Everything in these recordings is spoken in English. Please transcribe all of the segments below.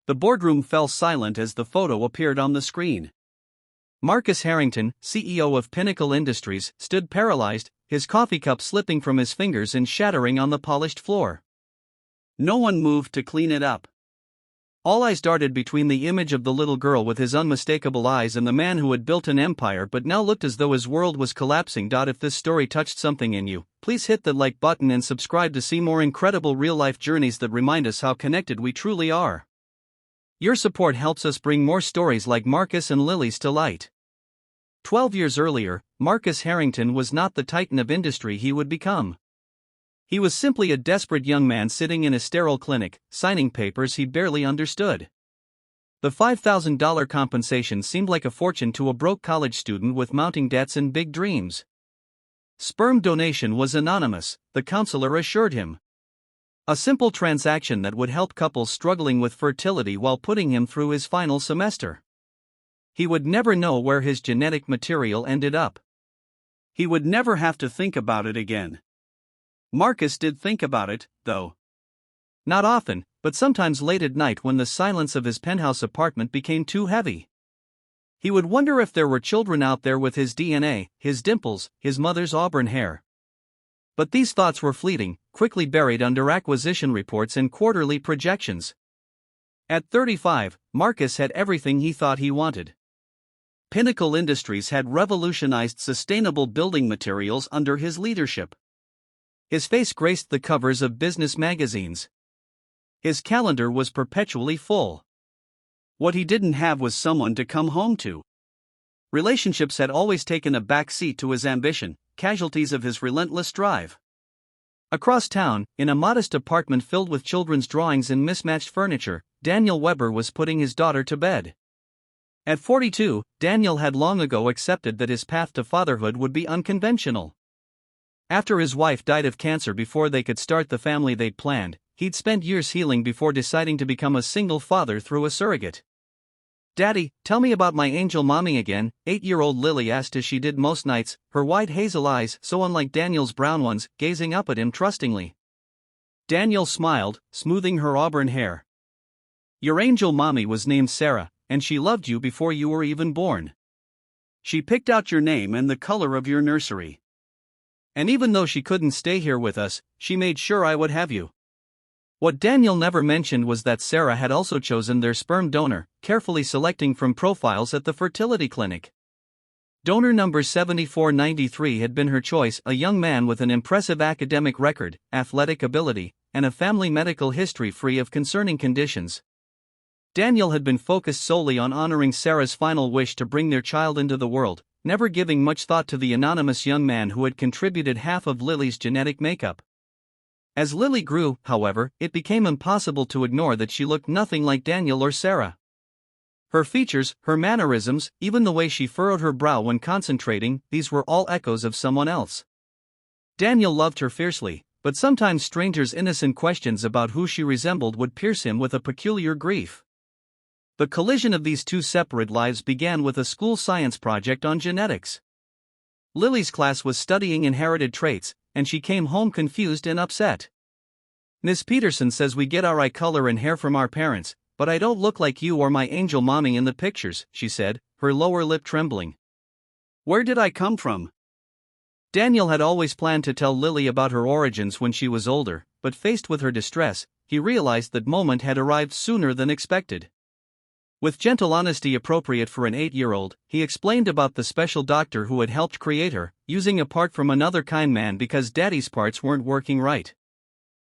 The boardroom fell silent as the photo appeared on the screen. Marcus Harrington, CEO of Pinnacle Industries, stood paralyzed, his coffee cup slipping from his fingers and shattering on the polished floor. No one moved to clean it up. All eyes darted between the image of the little girl with his unmistakable eyes and the man who had built an empire but now looked as though his world was collapsing. If this story touched something in you, please hit the like button and subscribe to see more incredible real-life journeys that remind us how connected we truly are. Your support helps us bring more stories like Marcus and Lily's to light. 12 years earlier, Marcus Harrington was not the titan of industry he would become. He was simply a desperate young man sitting in a sterile clinic, signing papers he barely understood. The $5,000 compensation seemed like a fortune to a broke college student with mounting debts and big dreams. Sperm donation was anonymous, the counselor assured him. A simple transaction that would help couples struggling with fertility while putting him through his final semester. He would never know where his genetic material ended up. He would never have to think about it again. Marcus did think about it, though. Not often, but sometimes late at night when the silence of his penthouse apartment became too heavy. He would wonder if there were children out there with his DNA, his dimples, his mother's auburn hair. But these thoughts were fleeting, quickly buried under acquisition reports and quarterly projections. At 35, Marcus had everything he thought he wanted. Pinnacle Industries had revolutionized sustainable building materials under his leadership. His face graced the covers of business magazines. His calendar was perpetually full. What he didn't have was someone to come home to. Relationships had always taken a back seat to his ambition, casualties of his relentless drive. Across town, in a modest apartment filled with children's drawings and mismatched furniture, Daniel Weber was putting his daughter to bed. At 42, Daniel had long ago accepted that his path to fatherhood would be unconventional. After his wife died of cancer before they could start the family they'd planned, he'd spent years healing before deciding to become a single father through a surrogate. "Daddy, tell me about my angel mommy again," 8-year-old Lily asked as she did most nights, her wide hazel eyes, so unlike Daniel's brown ones, gazing up at him trustingly. Daniel smiled, smoothing her auburn hair. "Your angel mommy was named Sarah, and she loved you before you were even born. She picked out your name and the color of your nursery. And even though she couldn't stay here with us, she made sure I would have you." What Daniel never mentioned was that Sarah had also chosen their sperm donor, carefully selecting from profiles at the fertility clinic. Donor number 7493 had been her choice, a young man with an impressive academic record, athletic ability, and a family medical history free of concerning conditions. Daniel had been focused solely on honoring Sarah's final wish to bring their child into the world, never giving much thought to the anonymous young man who had contributed half of Lily's genetic makeup. As Lily grew, however, it became impossible to ignore that she looked nothing like Daniel or Sarah. Her features, her mannerisms, even the way she furrowed her brow when concentrating, these were all echoes of someone else. Daniel loved her fiercely, but sometimes strangers' innocent questions about who she resembled would pierce him with a peculiar grief. The collision of these two separate lives began with a school science project on genetics. Lily's class was studying inherited traits, and she came home confused and upset. "Miss Peterson says we get our eye color and hair from our parents, but I don't look like you or my angel mommy in the pictures," she said, her lower lip trembling. "Where did I come from?" Daniel had always planned to tell Lily about her origins when she was older, but faced with her distress, he realized that moment had arrived sooner than expected. With gentle honesty appropriate for an 8-year-old, he explained about the special doctor who had helped create her, using a part from another kind man because Daddy's parts weren't working right.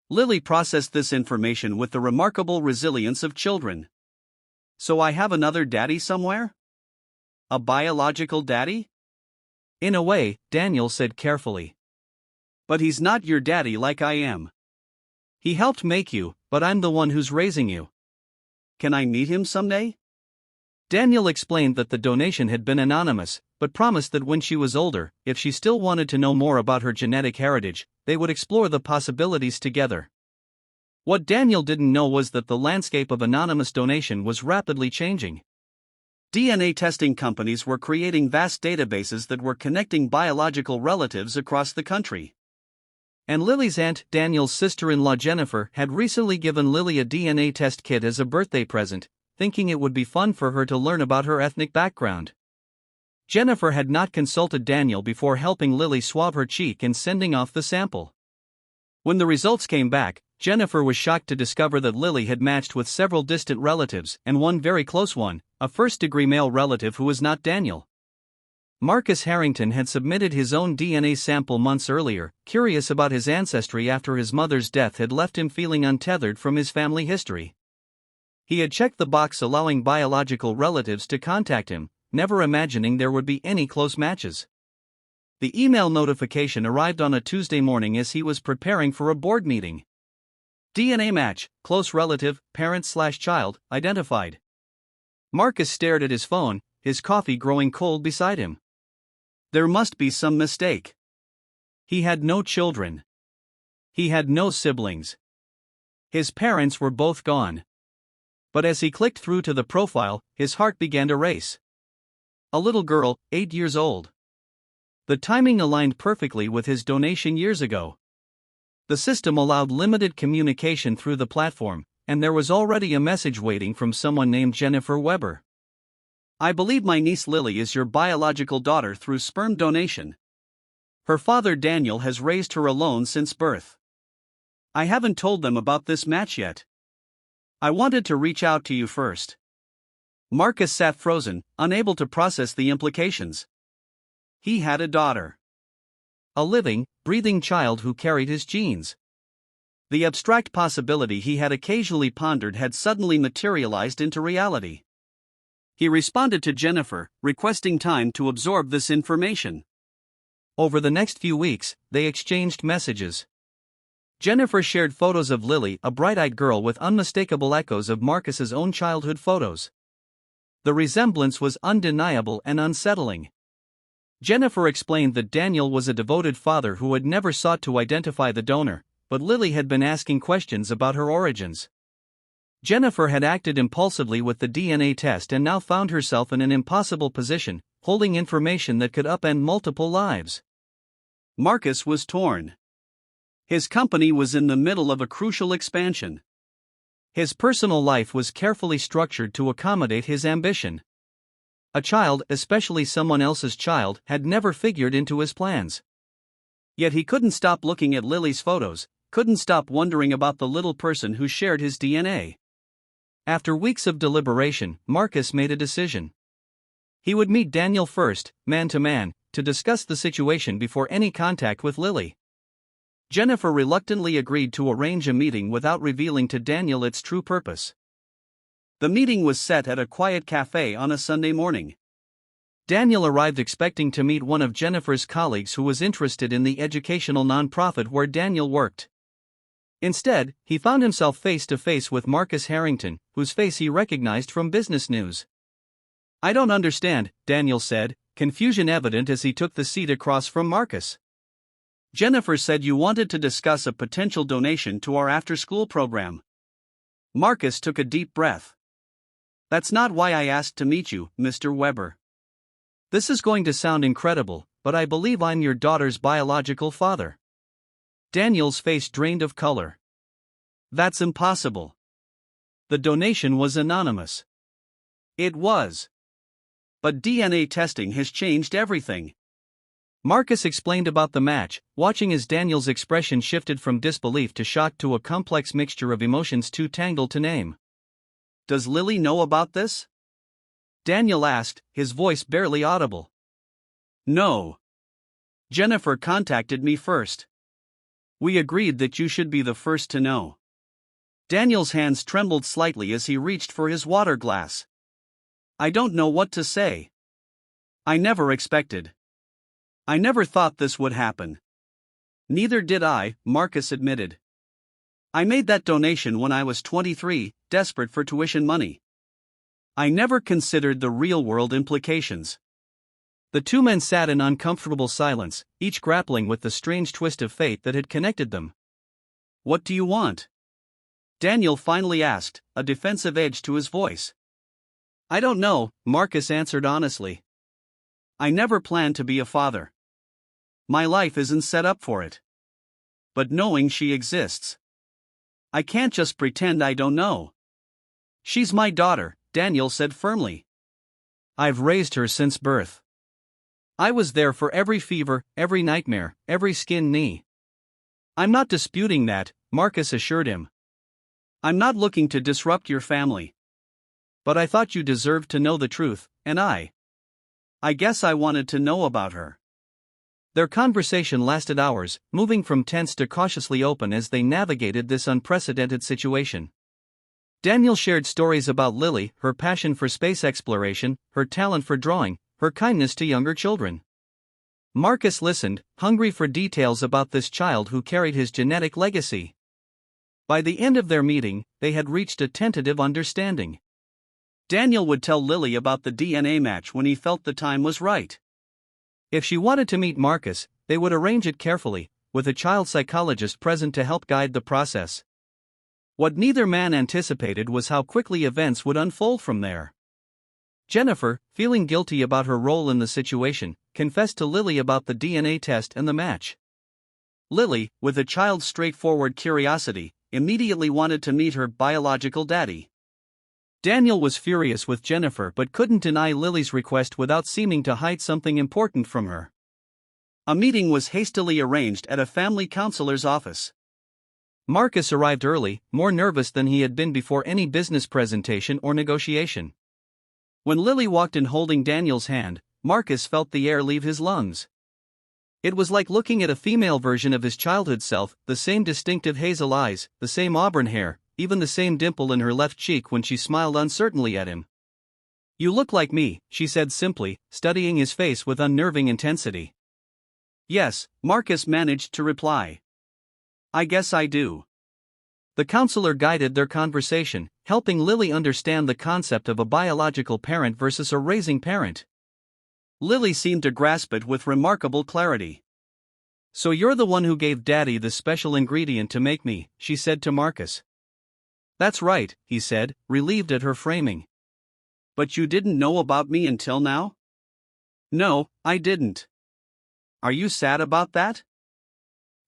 Lily processed this information with the remarkable resilience of children. "So I have another daddy somewhere? A biological daddy?" "In a way," Daniel said carefully. "But he's not your daddy like I am. He helped make you, but I'm the one who's raising you. Can I meet him someday?" Daniel explained that the donation had been anonymous, but promised that when she was older, if she still wanted to know more about her genetic heritage, they would explore the possibilities together. What Daniel didn't know was that the landscape of anonymous donation was rapidly changing. DNA testing companies were creating vast databases that were connecting biological relatives across the country. And Lily's aunt, Daniel's sister-in-law Jennifer, had recently given Lily a DNA test kit as a birthday present, thinking it would be fun for her to learn about her ethnic background. Jennifer had not consulted Daniel before helping Lily swab her cheek and sending off the sample. When the results came back, Jennifer was shocked to discover that Lily had matched with several distant relatives and one very close one, a first-degree male relative who was not Daniel. Marcus Harrington had submitted his own DNA sample months earlier, curious about his ancestry after his mother's death had left him feeling untethered from his family history. He had checked the box allowing biological relatives to contact him, never imagining there would be any close matches. The email notification arrived on a Tuesday morning as he was preparing for a board meeting. DNA match, close relative, parent/child, identified. Marcus stared at his phone, his coffee growing cold beside him. There must be some mistake. He had no children. He had no siblings. His parents were both gone. But as he clicked through to the profile, his heart began to race. A little girl, 8 years old. The timing aligned perfectly with his donation years ago. The system allowed limited communication through the platform, and there was already a message waiting from someone named Jennifer Weber. I believe my niece Lily is your biological daughter through sperm donation. Her father Daniel has raised her alone since birth. I haven't told them about this match yet. I wanted to reach out to you first. Marcus sat frozen, unable to process the implications. He had a daughter. A living, breathing child who carried his genes. The abstract possibility he had occasionally pondered had suddenly materialized into reality. He responded to Jennifer, requesting time to absorb this information. Over the next few weeks, they exchanged messages. Jennifer shared photos of Lily, a bright-eyed girl with unmistakable echoes of Marcus's own childhood photos. The resemblance was undeniable and unsettling. Jennifer explained that Daniel was a devoted father who had never sought to identify the donor, but Lily had been asking questions about her origins. Jennifer had acted impulsively with the DNA test and now found herself in an impossible position, holding information that could upend multiple lives. Marcus was torn. His company was in the middle of a crucial expansion. His personal life was carefully structured to accommodate his ambition. A child, especially someone else's child, had never figured into his plans. Yet he couldn't stop looking at Lily's photos, couldn't stop wondering about the little person who shared his DNA. After weeks of deliberation, Marcus made a decision. He would meet Daniel first, man to man, to discuss the situation before any contact with Lily. Jennifer reluctantly agreed to arrange a meeting without revealing to Daniel its true purpose. The meeting was set at a quiet cafe on a Sunday morning. Daniel arrived expecting to meet one of Jennifer's colleagues who was interested in the educational nonprofit where Daniel worked. Instead, he found himself face to face with Marcus Harrington, whose face he recognized from business news. I don't understand, Daniel said, confusion evident as he took the seat across from Marcus. Jennifer said you wanted to discuss a potential donation to our after-school program. Marcus took a deep breath. That's not why I asked to meet you, Mr. Weber. This is going to sound incredible, but I believe I'm your daughter's biological father. Daniel's face drained of color. That's impossible. The donation was anonymous. It was. But DNA testing has changed everything. Marcus explained about the match, watching as Daniel's expression shifted from disbelief to shock to a complex mixture of emotions too tangled to name. Does Lily know about this? Daniel asked, his voice barely audible. No. Jennifer contacted me first. We agreed that you should be the first to know. Daniel's hands trembled slightly as he reached for his water glass. I don't know what to say. I never expected. I never thought this would happen. Neither did I, Marcus admitted. I made that donation when I was 23, desperate for tuition money. I never considered the real-world implications. The two men sat in uncomfortable silence, each grappling with the strange twist of fate that had connected them. What do you want? Daniel finally asked, a defensive edge to his voice. I don't know, Marcus answered honestly. I never planned to be a father. My life isn't set up for it. but knowing she exists. I can't just pretend I don't know. She's my daughter, Daniel said firmly. I've raised her since birth. I was there for every fever, every nightmare, every skinned knee. I'm not disputing that, Marcus assured him. I'm not looking to disrupt your family. But I thought you deserved to know the truth, and I guess I wanted to know about her. Their conversation lasted hours, moving from tense to cautiously open as they navigated this unprecedented situation. Daniel shared stories about Lily, her passion for space exploration, her talent for drawing, her kindness to younger children. Marcus listened, hungry for details about this child who carried his genetic legacy. By the end of their meeting, they had reached a tentative understanding. Daniel would tell Lily about the DNA match when he felt the time was right. If she wanted to meet Marcus, they would arrange it carefully, with a child psychologist present to help guide the process. What neither man anticipated was how quickly events would unfold from there. Jennifer, feeling guilty about her role in the situation, confessed to Lily about the DNA test and the match. Lily, with a child's straightforward curiosity, immediately wanted to meet her biological daddy. Daniel was furious with Jennifer but couldn't deny Lily's request without seeming to hide something important from her. A meeting was hastily arranged at a family counselor's office. Marcus arrived early, more nervous than he had been before any business presentation or negotiation. When Lily walked in holding Daniel's hand, Marcus felt the air leave his lungs. It was like looking at a female version of his childhood self, the same distinctive hazel eyes, the same auburn hair, even the same dimple in her left cheek when she smiled uncertainly at him. "You look like me," she said simply, studying his face with unnerving intensity. "Yes," Marcus managed to reply. "I guess I do." The counselor guided their conversation, helping Lily understand the concept of a biological parent versus a raising parent. Lily seemed to grasp it with remarkable clarity. "So you're the one who gave Daddy the special ingredient to make me," she said to Marcus. "That's right," he said, relieved at her framing. "But you didn't know about me until now?" "No, I didn't." "Are you sad about that?"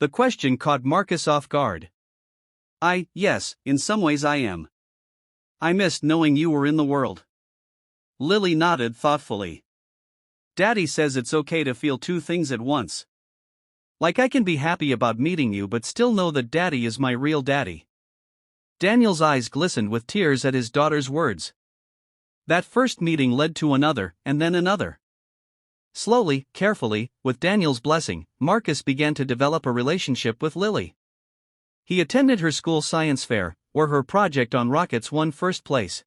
The question caught Marcus off guard. Yes, in some ways I am. I missed knowing you were in the world." Lily nodded thoughtfully. "Daddy says it's okay to feel two things at once. Like I can be happy about meeting you but still know that Daddy is my real daddy." Daniel's eyes glistened with tears at his daughter's words. That first meeting led to another, and then another. Slowly, carefully, with Daniel's blessing, Marcus began to develop a relationship with Lily. He attended her school science fair, where her project on rockets won first place.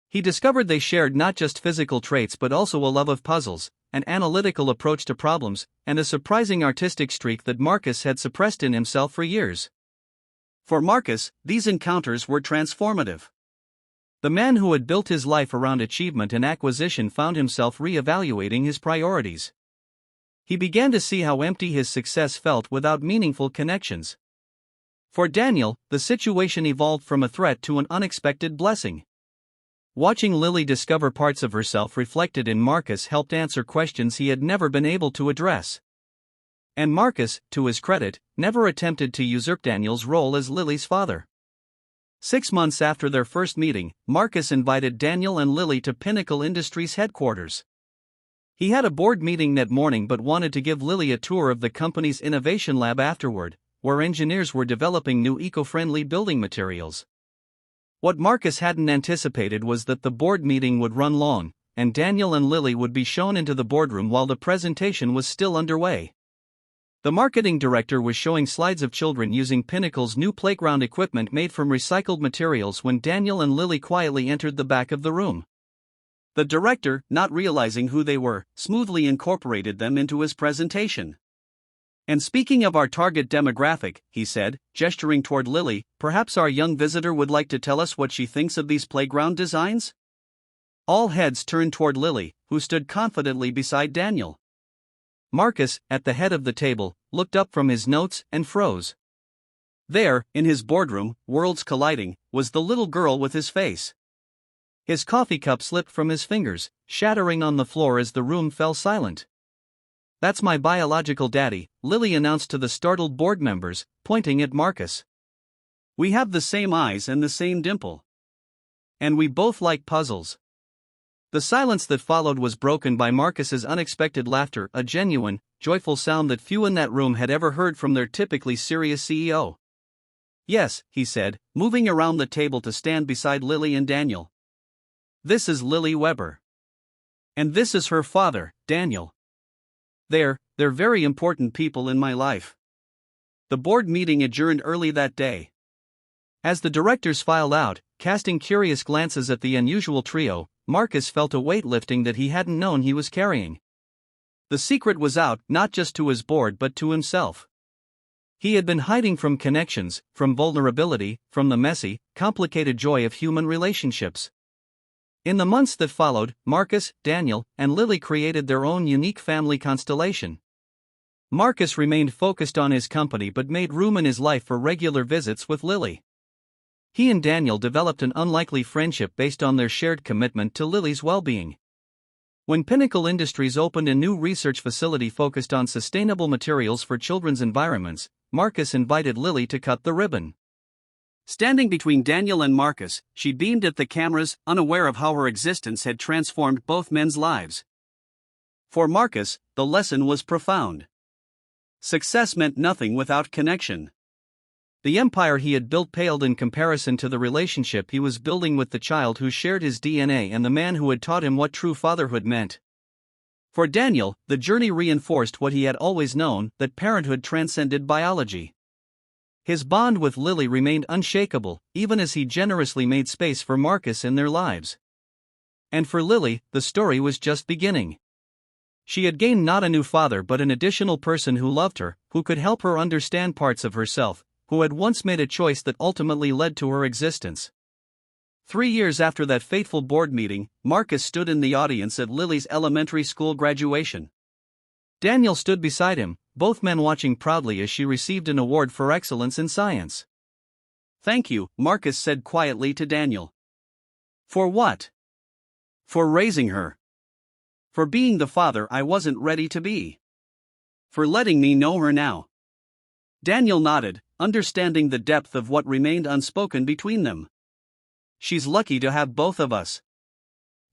He discovered they shared not just physical traits but also a love of puzzles, an analytical approach to problems, and a surprising artistic streak that Marcus had suppressed in himself for years. For Marcus, these encounters were transformative. The man who had built his life around achievement and acquisition found himself re-evaluating his priorities. He began to see how empty his success felt without meaningful connections. For Daniel, the situation evolved from a threat to an unexpected blessing. Watching Lily discover parts of herself reflected in Marcus helped answer questions he had never been able to address. And Marcus, to his credit, never attempted to usurp Daniel's role as Lily's father. 6 months after their first meeting, Marcus invited Daniel and Lily to Pinnacle Industries headquarters. He had a board meeting that morning but wanted to give Lily a tour of the company's innovation lab afterward, where engineers were developing new eco-friendly building materials. What Marcus hadn't anticipated was that the board meeting would run long, and Daniel and Lily would be shown into the boardroom while the presentation was still underway. The marketing director was showing slides of children using Pinnacle's new playground equipment made from recycled materials when Daniel and Lily quietly entered the back of the room. The director, not realizing who they were, smoothly incorporated them into his presentation. "And speaking of our target demographic," he said, gesturing toward Lily, "perhaps our young visitor would like to tell us what she thinks of these playground designs?" All heads turned toward Lily, who stood confidently beside Daniel. Marcus, at the head of the table, looked up from his notes and froze. There, in his boardroom, worlds colliding, was the little girl with his face. His coffee cup slipped from his fingers, shattering on the floor as the room fell silent. "That's my biological daddy," Lily announced to the startled board members, pointing at Marcus. "We have the same eyes and the same dimple. And we both like puzzles." The silence that followed was broken by Marcus's unexpected laughter, a genuine, joyful sound that few in that room had ever heard from their typically serious CEO. "Yes," he said, moving around the table to stand beside Lily and Daniel. "This is Lily Weber. And this is her father, Daniel. They're very important people in my life." The board meeting adjourned early that day. As the directors filed out, casting curious glances at the unusual trio, Marcus felt a weight lifting that he hadn't known he was carrying. The secret was out, not just to his board but to himself. He had been hiding from connections, from vulnerability, from the messy, complicated joy of human relationships. In the months that followed, Marcus, Daniel, and Lily created their own unique family constellation. Marcus remained focused on his company but made room in his life for regular visits with Lily. He and Daniel developed an unlikely friendship based on their shared commitment to Lily's well-being. When Pinnacle Industries opened a new research facility focused on sustainable materials for children's environments, Marcus invited Lily to cut the ribbon. Standing between Daniel and Marcus, she beamed at the cameras, unaware of how her existence had transformed both men's lives. For Marcus, the lesson was profound. Success meant nothing without connection. The empire he had built paled in comparison to the relationship he was building with the child who shared his DNA and the man who had taught him what true fatherhood meant. For Daniel, the journey reinforced what he had always known, that parenthood transcended biology. His bond with Lily remained unshakable, even as he generously made space for Marcus in their lives. And for Lily, the story was just beginning. She had gained not a new father but an additional person who loved her, who could help her understand parts of herself, who had once made a choice that ultimately led to her existence. 3 years after that fateful board meeting, Marcus stood in the audience at Lily's elementary school graduation. Daniel stood beside him, both men watching proudly as she received an award for excellence in science. "Thank you," Marcus said quietly to Daniel. "For what?" "For raising her. For being the father I wasn't ready to be. For letting me know her now." Daniel nodded, understanding the depth of what remained unspoken between them. "She's lucky to have both of us."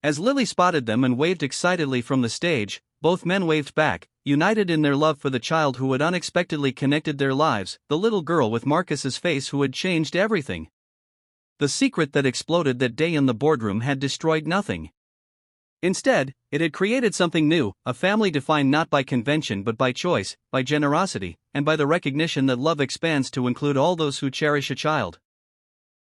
As Lily spotted them and waved excitedly from the stage, both men waved back, united in their love for the child who had unexpectedly connected their lives, the little girl with Marcus's face who had changed everything. The secret that exploded that day in the boardroom had destroyed nothing. Instead, it had created something new, a family defined not by convention but by choice, by generosity, and by the recognition that love expands to include all those who cherish a child.